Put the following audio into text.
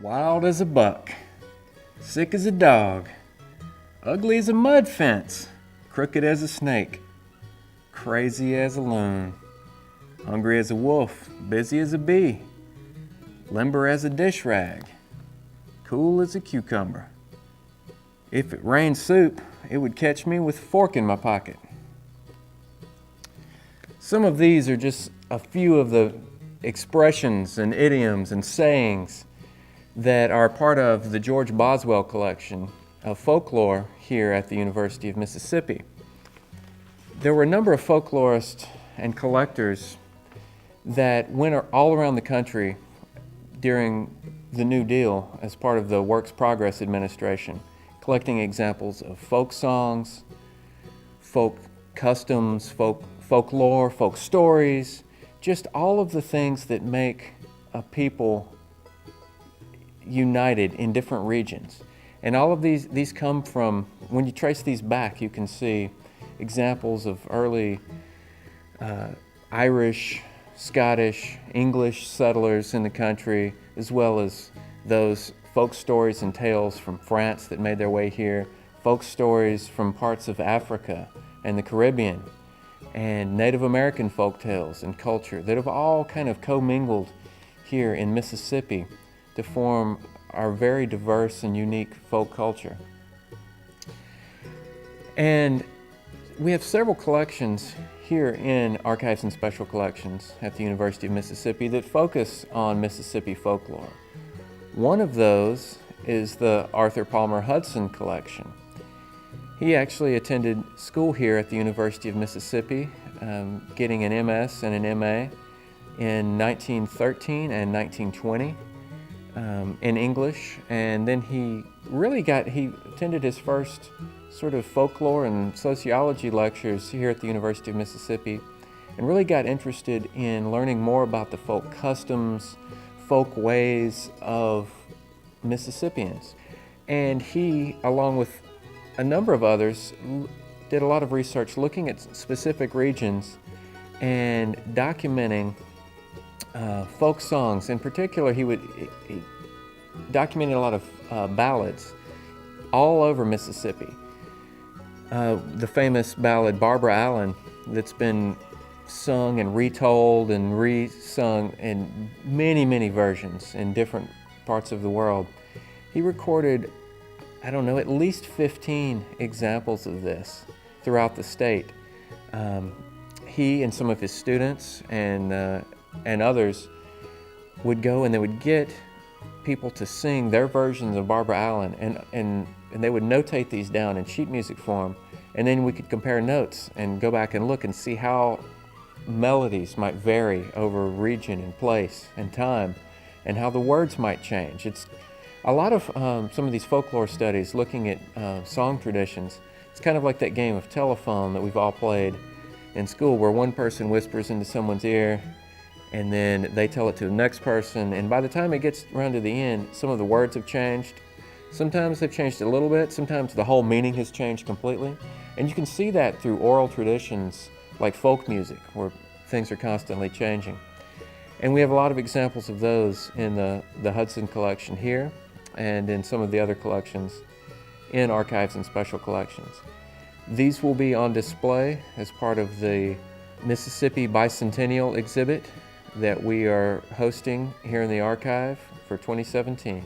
Wild as a buck, sick as a dog, ugly as a mud fence, crooked as a snake, crazy as a loon, hungry as a wolf, busy as a bee, limber as a dish rag, cool as a cucumber. If it rained soup, it would catch me with a fork in my pocket. Some of these are just a few of the expressions and idioms and sayings that are part of the George Boswell collection of folklore here at the University of Mississippi. There were a number of folklorists and collectors that went all around the country during the New Deal as part of the Works Progress Administration, collecting examples of folk songs, folk customs, folklore, folk stories, just all of the things that make a people united in different regions. And all of these come from, when you trace these back, you can see examples of early Irish, Scottish, English settlers in the country, as well as those folk stories and tales from France that made their way here, folk stories from parts of Africa and the Caribbean, and Native American folk tales and culture that have all kind of commingled here in Mississippi to form our very diverse and unique folk culture. And we have several collections here in Archives and Special Collections at the University of Mississippi that focus on Mississippi folklore. One of those is the Arthur Palmer Hudson collection. He actually attended school here at the University of Mississippi, getting an MS and an MA in 1913 and 1920 in English, and then he attended his first sort of folklore and sociology lectures here at the University of Mississippi, and really got interested in learning more about the folk customs, folk ways of Mississippians. And he, along with a number of others, did a lot of research looking at specific regions and documenting folk songs. In particular, he documented a lot of ballads all over Mississippi. The famous ballad Barbara Allen, that's been sung and retold and re-sung in many, many versions in different parts of the world. He recorded, at least 15 examples of this throughout the state. He and some of his students and others would go and they would get people to sing their versions of Barbara Allen, and they would notate these down in sheet music form, and then we could compare notes and go back and look and see how melodies might vary over region and place and time, and how the words might change. It's a lot of some of these folklore studies looking at song traditions. It's kind of like that game of telephone that we've all played in school, where one person whispers into someone's ear and then they tell it to the next person, and by the time it gets around to the end, some of the words have changed. Sometimes they've changed a little bit, sometimes the whole meaning has changed completely. And you can see that through oral traditions like folk music, where things are constantly changing. And we have a lot of examples of those in the Hudson collection here and in some of the other collections in Archives and Special Collections. These will be on display as part of the Mississippi Bicentennial exhibit that we are hosting here in the archive for 2017.